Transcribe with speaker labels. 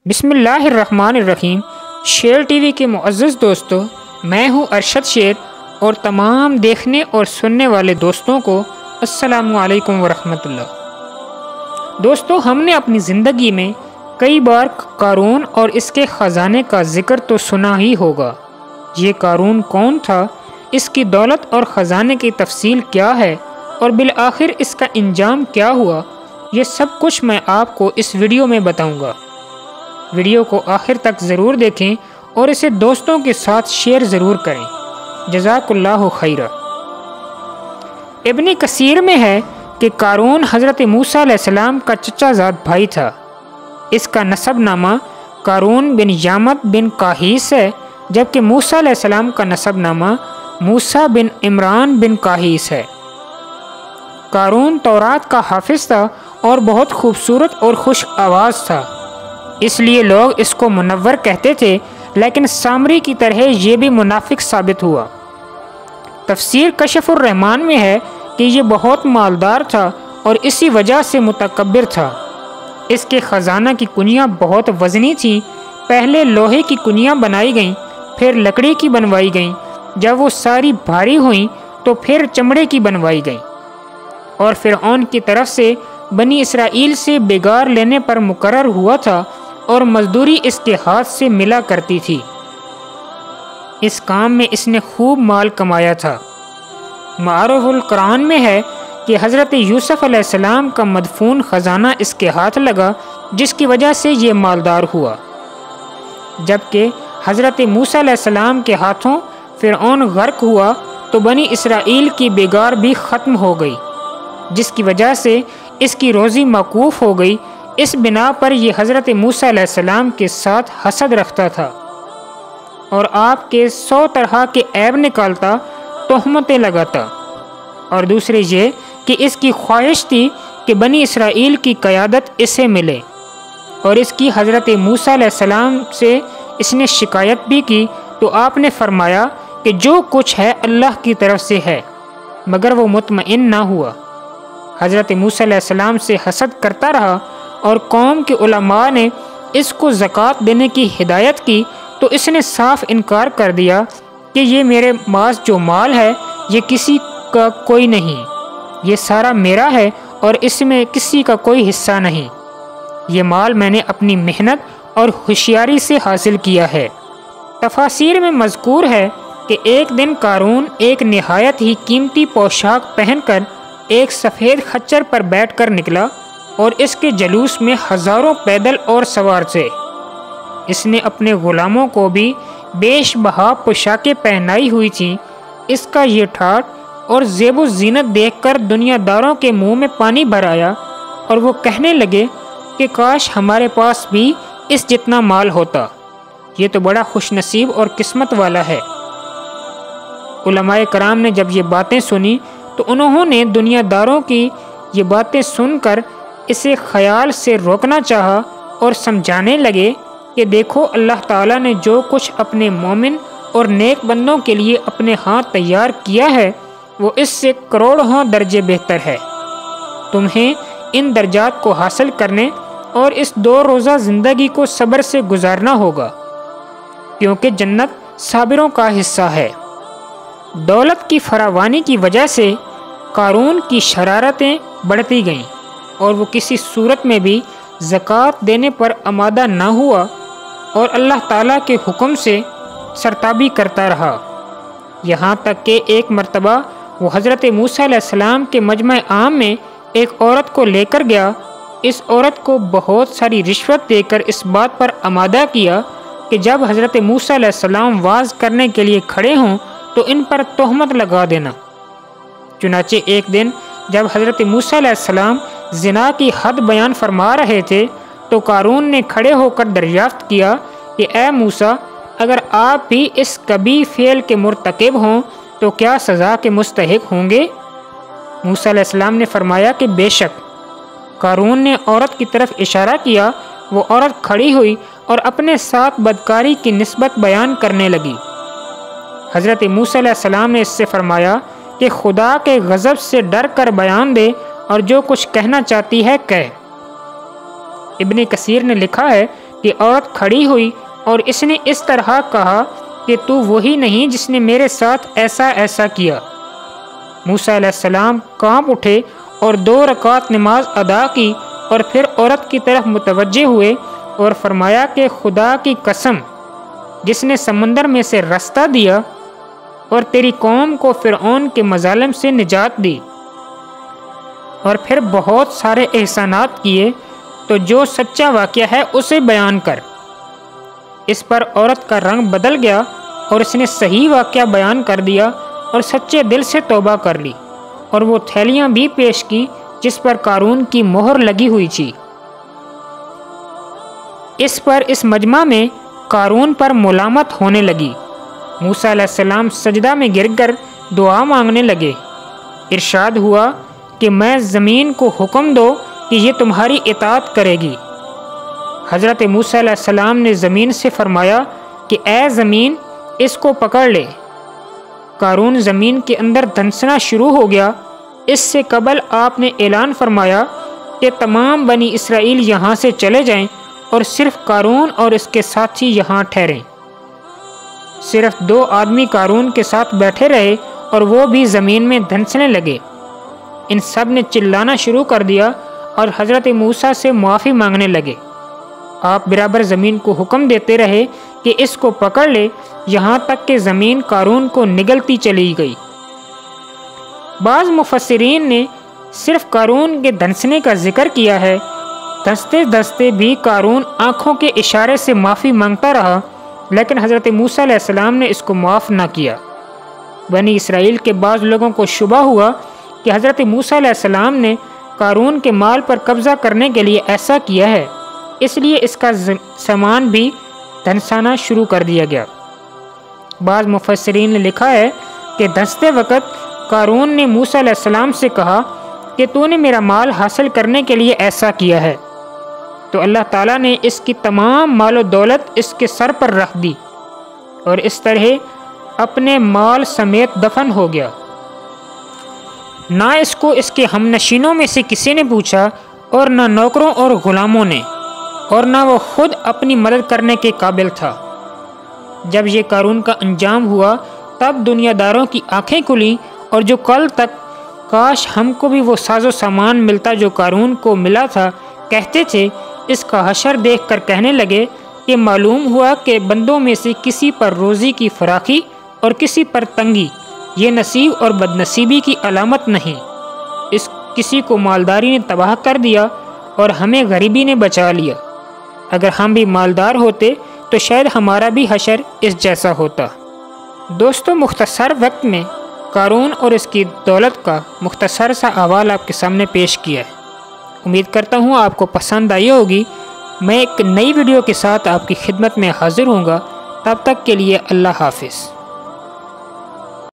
Speaker 1: بسم اللہ الرحمن الرحیم۔ شیر ٹی وی کے معزز دوستو، میں ہوں ارشد شیر اور تمام دیکھنے اور سننے والے دوستوں کو السلام علیکم ورحمۃ اللہ۔ دوستو، ہم نے اپنی زندگی میں کئی بار قارون اور اس کے خزانے کا ذکر تو سنا ہی ہوگا۔ یہ قارون کون تھا، اس کی دولت اور خزانے کی تفصیل کیا ہے اور بالآخر اس کا انجام کیا ہوا، یہ سب کچھ میں آپ کو اس ویڈیو میں بتاؤں گا۔ ویڈیو کو آخر تک ضرور دیکھیں اور اسے دوستوں کے ساتھ شیئر ضرور کریں۔ جزاک اللہ خیرہ۔ ابن کثیر میں ہے کہ قارون حضرت موسیٰ علیہ السلام کا چچا زاد بھائی تھا۔ اس کا نسب نامہ قارون بن یامت بن قاہیس ہے، جبکہ موسیٰ علیہ السلام کا نسب نامہ موسیٰ بن عمران بن قاہیس ہے۔ قارون تورات کا حافظ تھا اور بہت خوبصورت اور خوش آواز تھا، اس لیے لوگ اس کو منور کہتے تھے، لیکن سامری کی طرح یہ بھی منافق ثابت ہوا۔ تفسیر کشف الرحمن میں ہے کہ یہ بہت مالدار تھا اور اسی وجہ سے متکبر تھا۔ اس کے خزانہ کی کنیاں بہت وزنی تھیں۔ پہلے لوہے کی کنیاں بنائی گئیں، پھر لکڑی کی بنوائی گئیں، جب وہ ساری بھاری ہوئیں تو پھر چمڑے کی بنوائی گئیں، اور فرعون کی طرف سے بنی اسرائیل سے بگار لینے پر مقرر ہوا تھا اور مزدوری اس کے ہاتھ سے ملا کرتی تھی۔ اس کام میں اس نے خوب مال کمایا تھا۔ معروف القرآن میں ہے کہ حضرت یوسف علیہ السلام کا مدفون خزانہ اس کے ہاتھ لگا، جس کی وجہ سے یہ مالدار ہوا، جبکہ حضرت موسیٰ علیہ السلام کے ہاتھوں فرعون غرق ہوا تو بنی اسرائیل کی بگار بھی ختم ہو گئی، جس کی وجہ سے اس کی روزی موقوف ہو گئی۔ اس بنا پر یہ حضرت موسیٰ علیہ السلام کے ساتھ حسد رکھتا تھا اور آپ کے 100 طرح کے عیب نکالتا، تہمتیں لگاتا، اور دوسرے یہ کہ اس کی خواہش تھی کہ بنی اسرائیل کی قیادت اسے ملے، اور اس کی حضرت موسیٰ علیہ السلام سے اس نے شکایت بھی کی تو آپ نے فرمایا کہ جو کچھ ہے اللہ کی طرف سے ہے، مگر وہ مطمئن نہ ہوا۔ حضرت موسیٰ علیہ السلام سے حسد کرتا رہا اور قوم کے علماء نے اس کو زکوٰۃ دینے کی ہدایت کی تو اس نے صاف انکار کر دیا کہ یہ میرے پاس جو مال ہے یہ کسی کا کوئی نہیں، یہ سارا میرا ہے اور اس میں کسی کا کوئی حصہ نہیں، یہ مال میں نے اپنی محنت اور ہوشیاری سے حاصل کیا ہے۔ تفاسیر میں مذکور ہے کہ ایک دن قارون ایک نہایت ہی قیمتی پوشاک پہن کر ایک سفید خچر پر بیٹھ کر نکلا اور اس کے جلوس میں ہزاروں پیدل اور سوار تھے۔ اس نے اپنے غلاموں کو بھی بیش بہا پوشاکیں پہنائی ہوئی تھیں۔ اس کا یہ ٹھاٹ اور زیب و زینت دیکھ کر دنیا داروں کے منہ میں پانی بھر آیا اور وہ کہنے لگے کہ کاش ہمارے پاس بھی اس جتنا مال ہوتا، یہ تو بڑا خوش نصیب اور قسمت والا ہے۔ علماء کرام نے جب یہ باتیں سنی تو انہوں نے دنیا داروں کی یہ باتیں سن کر اسے خیال سے روکنا چاہا اور سمجھانے لگے کہ دیکھو، اللہ تعالیٰ نے جو کچھ اپنے مومن اور نیک بندوں کے لیے اپنے ہاتھ تیار کیا ہے وہ اس سے کروڑوں درجے بہتر ہے۔ تمہیں ان درجات کو حاصل کرنے اور اس 2 روزہ زندگی کو صبر سے گزارنا ہوگا، کیونکہ جنت صابروں کا حصہ ہے۔ دولت کی فراوانی کی وجہ سے قارون کی شرارتیں بڑھتی گئیں اور وہ کسی صورت میں بھی زکوٰۃ دینے پر آمادہ نہ ہوا اور اللہ تعالیٰ کے حکم سے سرتابی کرتا رہا، یہاں تک کہ ایک مرتبہ وہ حضرت موسیٰ علیہ السلام کے مجمع عام میں ایک عورت کو لے کر گیا۔ اس عورت کو بہت ساری رشوت دے کر اس بات پر آمادہ کیا کہ جب حضرت موسیٰ علیہ السلام واعظ کرنے کے لیے کھڑے ہوں تو ان پر تہمت لگا دینا۔ چنانچہ ایک دن جب حضرت موسیٰ علیہ السلام زنا کی حد بیان فرما رہے تھے تو قارون نے کھڑے ہو کر دریافت کیا کہ اے موسیٰ، اگر آپ بھی اس کبیح فعل کے مرتکب ہوں تو کیا سزا کے مستحق ہوں گے؟ موسیٰ علیہ السلام نے فرمایا کہ بے شک۔ قارون نے عورت کی طرف اشارہ کیا، وہ عورت کھڑی ہوئی اور اپنے ساتھ بدکاری کی نسبت بیان کرنے لگی۔ حضرت موسیٰ علیہ السلام نے اس سے فرمایا کہ خدا کے غضب سے ڈر کر بیان دے اور جو کچھ کہنا چاہتی ہے کہے۔ ابن کثیر نے لکھا ہے کہ عورت کھڑی ہوئی اور اس نے اس طرح کہا کہ تو وہی نہیں جس نے میرے ساتھ ایسا ایسا کیا۔ موسیٰ علیہ السلام کانپ اٹھے اور 2 رکعت نماز ادا کی اور پھر عورت کی طرف متوجہ ہوئے اور فرمایا کہ خدا کی قسم جس نے سمندر میں سے رستہ دیا اور تیری قوم کو فرعون کے مظالم سے نجات دی اور پھر بہت سارے احسانات کیے، تو جو سچا واقعہ ہے اسے بیان کر۔ اس پر عورت کا رنگ بدل گیا اور اس نے صحیح واقعہ بیان کر دیا اور سچے دل سے توبہ کر لی، اور وہ تھیلیاں بھی پیش کی جس پر قارون کی مہر لگی ہوئی تھی۔ اس پر اس مجمع میں قارون پر ملامت ہونے لگی۔ موسیٰ علیہ السلام سجدہ میں گر کر دعا مانگنے لگے۔ ارشاد ہوا کہ میں زمین کو حکم دو کہ یہ تمہاری اطاعت کرے گی۔ حضرت موسیٰ علیہ السلام نے زمین سے فرمایا کہ اے زمین اس کو پکڑ لے۔ قارون زمین کے اندر دھنسنا شروع ہو گیا۔ اس سے قبل آپ نے اعلان فرمایا کہ تمام بنی اسرائیل یہاں سے چلے جائیں اور صرف قارون اور اس کے ساتھی یہاں ٹھہریں۔ صرف 2 آدمی قارون کے ساتھ بیٹھے رہے اور وہ بھی زمین میں دھنسنے لگے۔ ان سب نے چلانا شروع کر دیا اور حضرت موسیٰ سے معافی مانگنے لگے۔ آپ برابر زمین کو حکم دیتے رہے کہ اس کو پکڑ لے، یہاں تک کہ زمین قارون کو نگلتی چلی گئی۔ بعض مفسرین نے صرف قارون کے دھنسنے کا ذکر کیا ہے۔ دھنستے دھنستے بھی قارون آنکھوں کے اشارے سے معافی مانگتا رہا، لیکن حضرت موسیٰ علیہ السلام نے اس کو معاف نہ کیا۔ بنی اسرائیل کے بعض لوگوں کو شبہ ہوا کہ حضرت موسیٰ علیہ السلام نے قارون کے مال پر قبضہ کرنے کے لیے ایسا کیا ہے، اس لیے اس کا سامان بھی دھنسانا شروع کر دیا گیا۔ بعض مفسرین نے لکھا ہے کہ دھنستے وقت قارون نے موسیٰ علیہ السلام سے کہا کہ تو نے میرا مال حاصل کرنے کے لیے ایسا کیا ہے، تو اللہ تعالیٰ نے اس کی تمام مال و دولت اس کے سر پر رکھ دی اور اس طرح اپنے مال سمیت دفن ہو گیا۔ نہ اس کو اس کے ہم نشینوں میں سے کسی نے پوچھا اور نہ نوکروں اور غلاموں نے، اور نہ وہ خود اپنی مدد کرنے کے قابل تھا۔ جب یہ قارون کا انجام ہوا تب دنیا داروں کی آنکھیں کھلیں، اور جو کل تک کاش ہم کو بھی وہ ساز و سامان ملتا جو قارون کو ملا تھا کہتے تھے، اس کا حشر دیکھ کر کہنے لگے کہ معلوم ہوا کہ بندوں میں سے کسی پر روزی کی فراخی اور کسی پر تنگی یہ نصیب اور بدنصیبی کی علامت نہیں۔ اس کسی کو مالداری نے تباہ کر دیا اور ہمیں غریبی نے بچا لیا۔ اگر ہم بھی مالدار ہوتے تو شاید ہمارا بھی حشر اس جیسا ہوتا۔ دوستو، مختصر وقت میں قارون اور اس کی دولت کا مختصر سا احوال آپ کے سامنے پیش کیا ہے۔ امید کرتا ہوں آپ کو پسند آئی ہوگی۔ میں ایک نئی ویڈیو کے ساتھ آپ کی خدمت میں حاضر ہوں گا۔ تب تک کے لیے اللہ حافظ۔